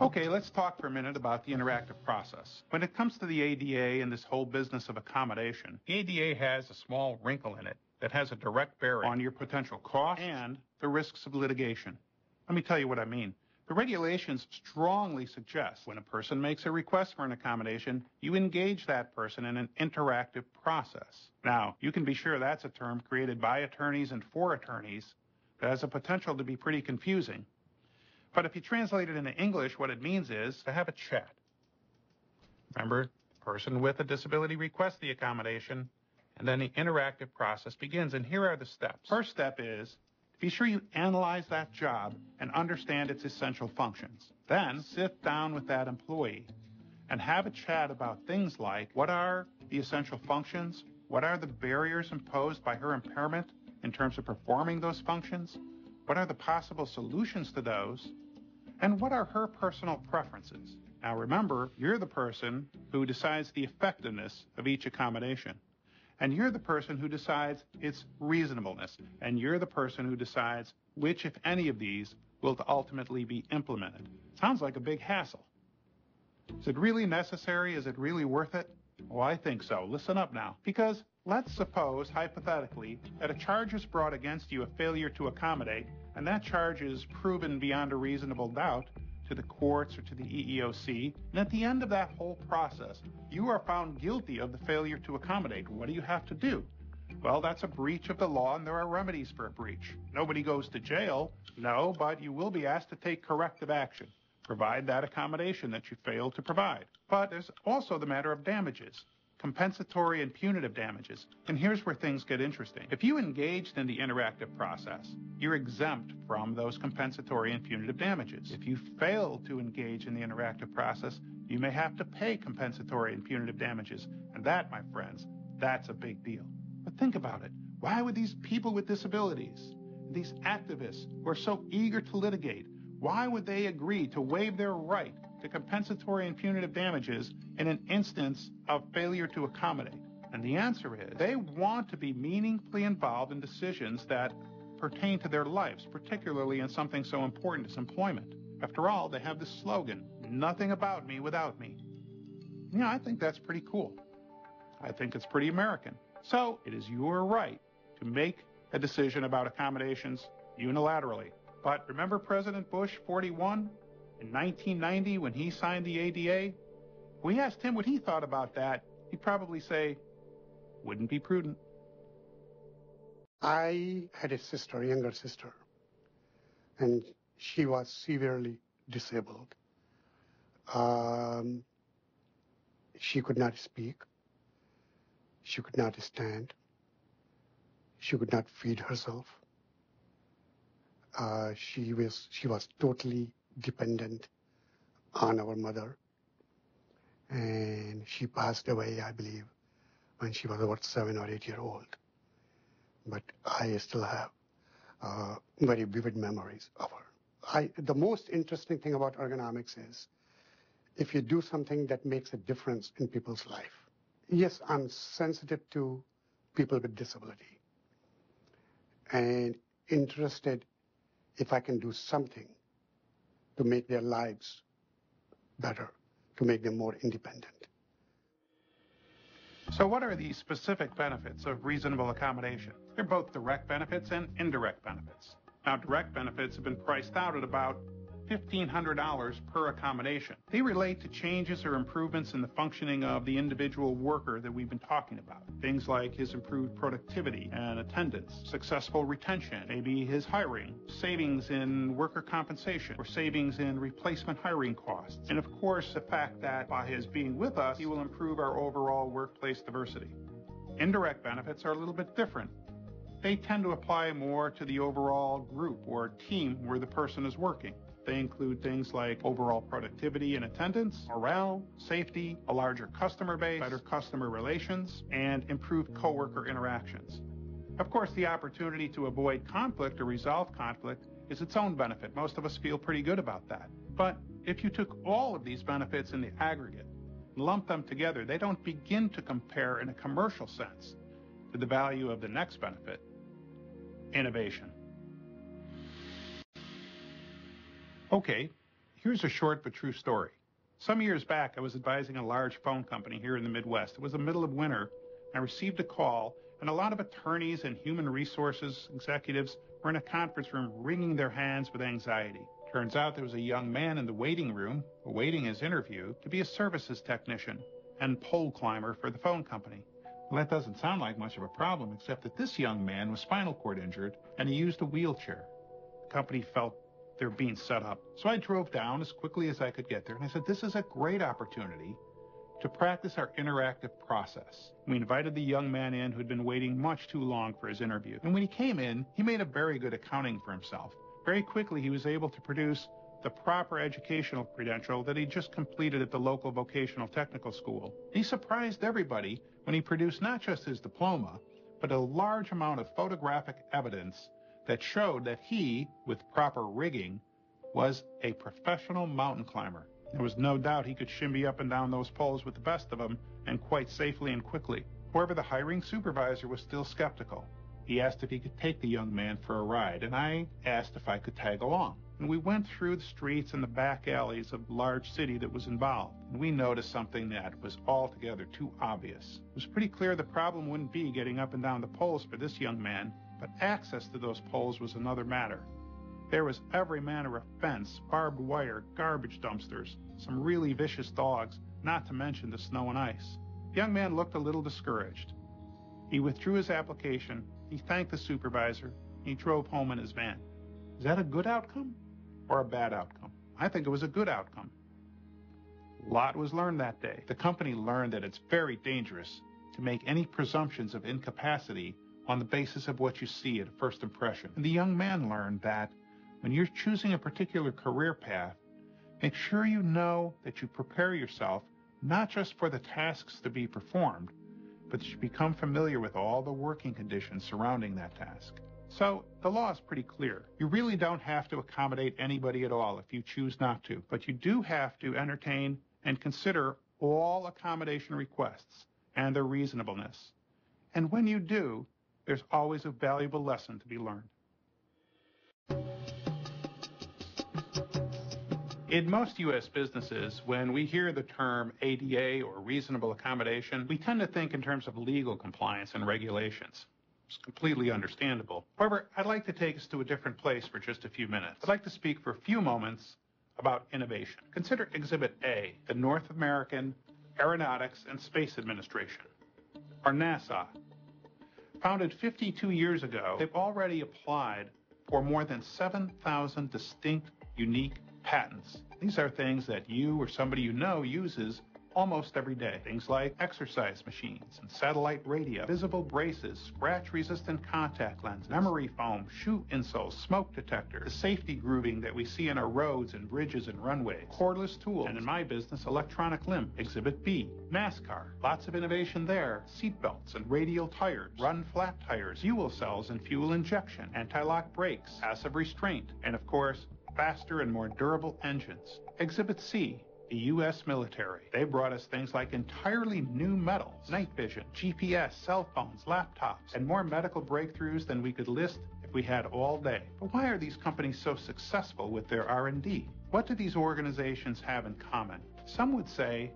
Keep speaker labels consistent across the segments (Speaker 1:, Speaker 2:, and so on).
Speaker 1: Okay, let's talk for a minute about the interactive process. When it comes to the ADA and this whole business of accommodation, the ADA has a small wrinkle in it that has a direct bearing on your potential costs and the risks of litigation. Let me tell you what I mean. The regulations strongly suggest when a person makes a request for an accommodation, you engage that person in an interactive process. Now, you can be sure that's a term created by attorneys and for attorneys that has a potential to be pretty confusing. But if you translate it into English, what it means is to have a chat. Remember, the person with a disability requests the accommodation, and then the interactive process begins. And here are the steps. First step is to be sure you analyze that job and understand its essential functions. Then sit down with that employee and have a chat about things like what are the essential functions, what are the barriers imposed by her impairment in terms of performing those functions, what are the possible solutions to those, and what are her personal preferences. Now remember, you're the person who decides the effectiveness of each accommodation. And you're the person who decides its reasonableness. And you're the person who decides which, if any of these, will ultimately be implemented. Sounds like a big hassle. Is it really necessary? Is it really worth it? Well, I think so. Listen up now. Because let's suppose, hypothetically, that a charge is brought against you of failure to accommodate, and that charge is proven beyond a reasonable doubt to the courts or to the EEOC, and at the end of that whole process, you are found guilty of the failure to accommodate. What do you have to do? Well, that's a breach of the law, and there are remedies for a breach. Nobody goes to jail, no, but you will be asked to take corrective action. Provide that accommodation that you failed to provide. But there's also the matter of damages. Compensatory and punitive damages. And here's where things get interesting. If you engaged in the interactive process, you're exempt from those compensatory and punitive damages. If you fail to engage in the interactive process, you may have to pay compensatory and punitive damages. And that, my friends, that's a big deal. But think about it. Why would these people with disabilities, these activists who are so eager to litigate, why would they agree to waive their right to compensatory and punitive damages in an instance of failure to accommodate? And the answer is they want to be meaningfully involved in decisions that pertain to their lives, particularly in something so important as employment. After all, they have this slogan, nothing about me without me. Yeah, I think that's pretty cool. I think it's pretty American. So it is your right to make a decision about accommodations unilaterally. But remember President Bush 41? In 1990, when he signed the ADA, we asked him what he thought about that. He'd probably say, wouldn't be prudent.
Speaker 2: I had a younger sister, and she was severely disabled. She could not speak. She could not stand. She could not feed herself. She was totally dependent on our mother, and she passed away, I believe, when she was about 7 or 8 years old. But I still have very vivid memories of her. The most interesting thing about ergonomics is if you do something that makes a difference in people's life. Yes, I'm sensitive to people with disability and interested if I can do something to make their lives better, to make them more independent.
Speaker 1: So what are the specific benefits of reasonable accommodation? They're both direct benefits and indirect benefits. Now, direct benefits have been priced out at about $1,500 per accommodation. They relate to changes or improvements in the functioning of the individual worker that we've been talking about. Things like his improved productivity and attendance, successful retention, maybe his hiring, savings in worker compensation, or savings in replacement hiring costs. And of course, the fact that by his being with us, he will improve our overall workplace diversity. Indirect benefits are a little bit different. They tend to apply more to the overall group or team where the person is working. They include things like overall productivity and attendance, morale, safety, a larger customer base, better customer relations, and improved coworker interactions. Of course, the opportunity to avoid conflict or resolve conflict is its own benefit. Most of us feel pretty good about that. But if you took all of these benefits in the aggregate and lumped them together, they don't begin to compare in a commercial sense to the value of the next benefit, innovation. Okay, Here's a short but true story. Some years back, I was advising a large phone company here in the Midwest. It was the middle of winter. I received a call, and a lot of attorneys and human resources executives were in a conference room wringing their hands with anxiety. Turns out there was a young man in the waiting room awaiting his interview to be a services technician and pole climber for the phone company. Well, that doesn't sound like much of a problem, except that this young man was spinal cord injured, and he used a wheelchair. The company felt they were being set up. So I drove down as quickly as I could get there, and I said, this is a great opportunity to practice our interactive process. We invited the young man in who had been waiting much too long for his interview. And when he came in, he made a very good accounting for himself. Very quickly, he was able to produce the proper educational credential that he just completed at the local vocational technical school. He surprised everybody when he produced not just his diploma, but a large amount of photographic evidence that showed that he, with proper rigging, was a professional mountain climber. There was no doubt he could shimmy up and down those poles with the best of them, and quite safely and quickly. However, the hiring supervisor was still skeptical. He asked if he could take the young man for a ride, and I asked if I could tag along. And we went through the streets and the back alleys of the large city that was involved, and we noticed something that was altogether too obvious. It was pretty clear the problem wouldn't be getting up and down the poles for this young man, but access to those poles was another matter. There was every manner of fence, barbed wire, garbage dumpsters, some really vicious dogs, not to mention the snow and ice. The young man looked a little discouraged. He withdrew his application, he thanked the supervisor, and he drove home in his van. Is that a good outcome or a bad outcome? I think it was a good outcome. A lot was learned that day. The company learned that it's very dangerous to make any presumptions of incapacity on the basis of what you see at first impression. And the young man learned that when you're choosing a particular career path, make sure you know that you prepare yourself not just for the tasks to be performed, but that you become familiar with all the working conditions surrounding that task. So the law is pretty clear. You really don't have to accommodate anybody at all if you choose not to, but you do have to entertain and consider all accommodation requests and their reasonableness. And when you do, there's always a valuable lesson to be learned. In most U.S. businesses, when we hear the term ADA or reasonable accommodation, we tend to think in terms of legal compliance and regulations. It's completely understandable. However, I'd like to take us to a different place for just a few minutes. I'd like to speak for a few moments about innovation. Consider Exhibit A, the North American Aeronautics and Space Administration, or NASA. Founded 52 years ago, they've already applied for more than 7,000 distinct, unique patents. These are things that you or somebody you know uses almost every day. Things like exercise machines and satellite radio, visible braces, scratch-resistant contact lenses, memory foam, shoe insoles, smoke detectors, the safety grooving that we see in our roads and bridges and runways, cordless tools, and in my business, electronic limb. Exhibit B, NASCAR. Lots of innovation there. Seat belts and radial tires, run flat tires, fuel cells and fuel injection, anti-lock brakes, passive restraint, and of course, faster and more durable engines. Exhibit C, the U.S. military. They brought us things like entirely new metals, night vision, GPS, cell phones, laptops, and more medical breakthroughs than we could list if we had all day. But why are these companies so successful with their R&D? What do these organizations have in common? Some would say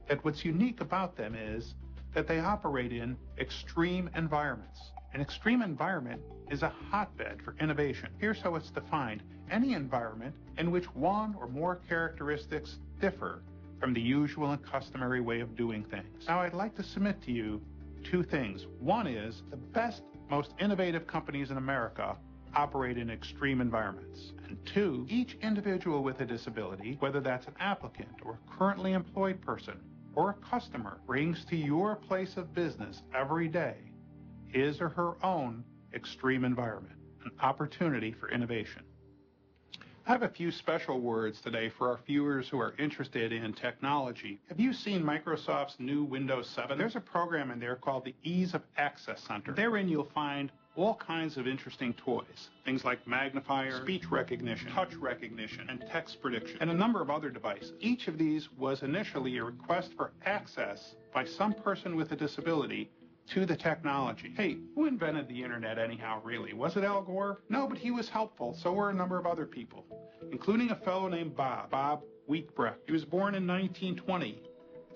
Speaker 1: that what's unique about them is that they operate in extreme environments. An extreme environment is a hotbed for innovation. Here's how it's defined: any environment in which one or more characteristics differ from the usual and customary way of doing things. Now, I'd like to submit to you two things. One is the best, most innovative companies in America operate in extreme environments. And two, each individual with a disability, whether that's an applicant or a currently employed person or a customer, brings to your place of business every day his or her own extreme environment, an opportunity for innovation. I have a few special words today for our viewers who are interested in technology. Have you seen Microsoft's new Windows 7? There's a program in there called the Ease of Access Center. Therein you'll find all kinds of interesting toys, things like magnifier, speech recognition, touch recognition, and text prediction, and a number of other devices. Each of these was initially a request for access by some person with a disability to the technology. Hey, who invented the internet anyhow, really? Was it Al Gore? No, but he was helpful. So were a number of other people, including a fellow named Bob Wheatbrecht. He was born in 1920.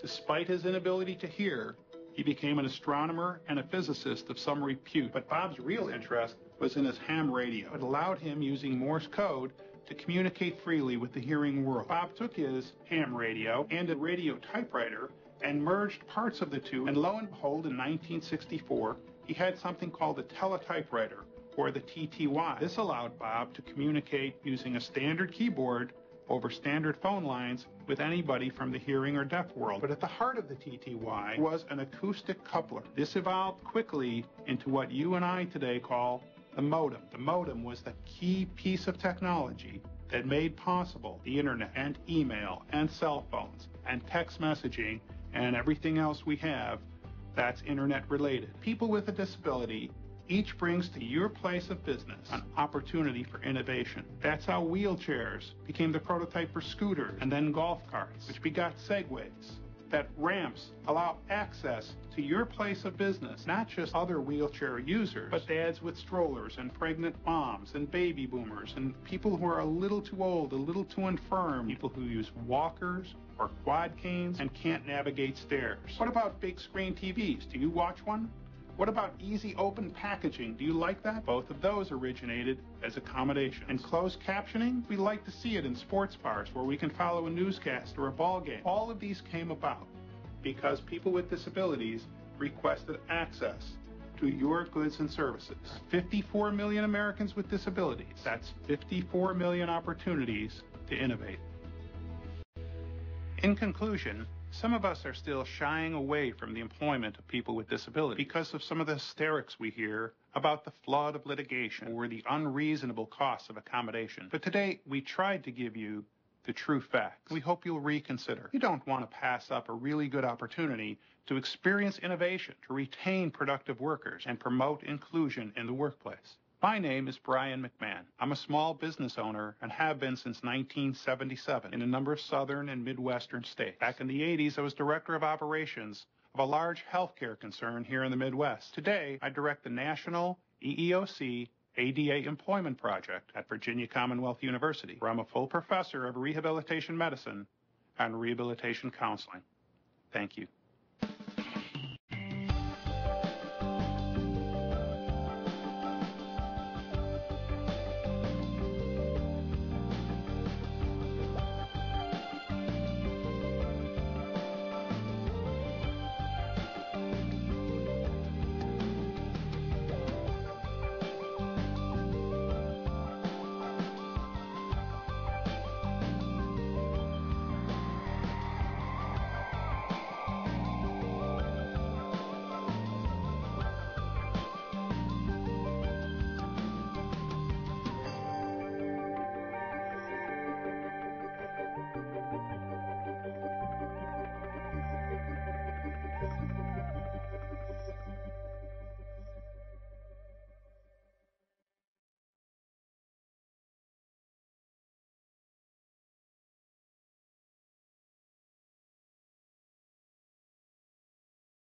Speaker 1: Despite his inability to hear, he became an astronomer and a physicist of some repute. But Bob's real interest was in his ham radio. It allowed him, using Morse code, to communicate freely with the hearing world. Bob took his ham radio and a radio typewriter and merged parts of the two, and lo and behold, in 1964, he had something called a teletypewriter, or the TTY. This allowed Bob to communicate using a standard keyboard over standard phone lines with anybody from the hearing or deaf world. But at the heart of the TTY was an acoustic coupler. This evolved quickly into what you and I today call the modem. The modem was the key piece of technology that made possible the internet and email and cell phones and text messaging and everything else we have that's internet related. People with a disability each brings to your place of business an opportunity for innovation. That's how wheelchairs became the prototype for scooters and then golf carts, which begot Segways. That ramps allow access to your place of business, not just other wheelchair users, but dads with strollers and pregnant moms and baby boomers and people who are a little too old, a little too infirm, people who use walkers or quad canes and can't navigate stairs. What about big screen TVs? Do you watch one? What about easy open packaging? Do you like that? Both of those originated as accommodations. And closed captioning? We like to see it in sports bars where we can follow a newscast or a ball game. All of these came about because people with disabilities requested access to your goods and services. 54 million Americans with disabilities. That's 54 million opportunities to innovate. In conclusion, some of us are still shying away from the employment of people with disabilities because of some of the hysterics we hear about the flood of litigation or the unreasonable costs of accommodation. But today, we tried to give you the true facts. We hope you'll reconsider. You don't want to pass up a really good opportunity to experience innovation, to retain productive workers, and promote inclusion in the workplace. My name is Brian McMahon. I'm a small business owner and have been since 1977 in a number of southern and midwestern states. Back in the 80s, I was director of operations of a large healthcare concern here in the Midwest. Today, I direct the National EEOC ADA Employment Project at Virginia Commonwealth University, where I'm a full professor of rehabilitation medicine and rehabilitation counseling. Thank you.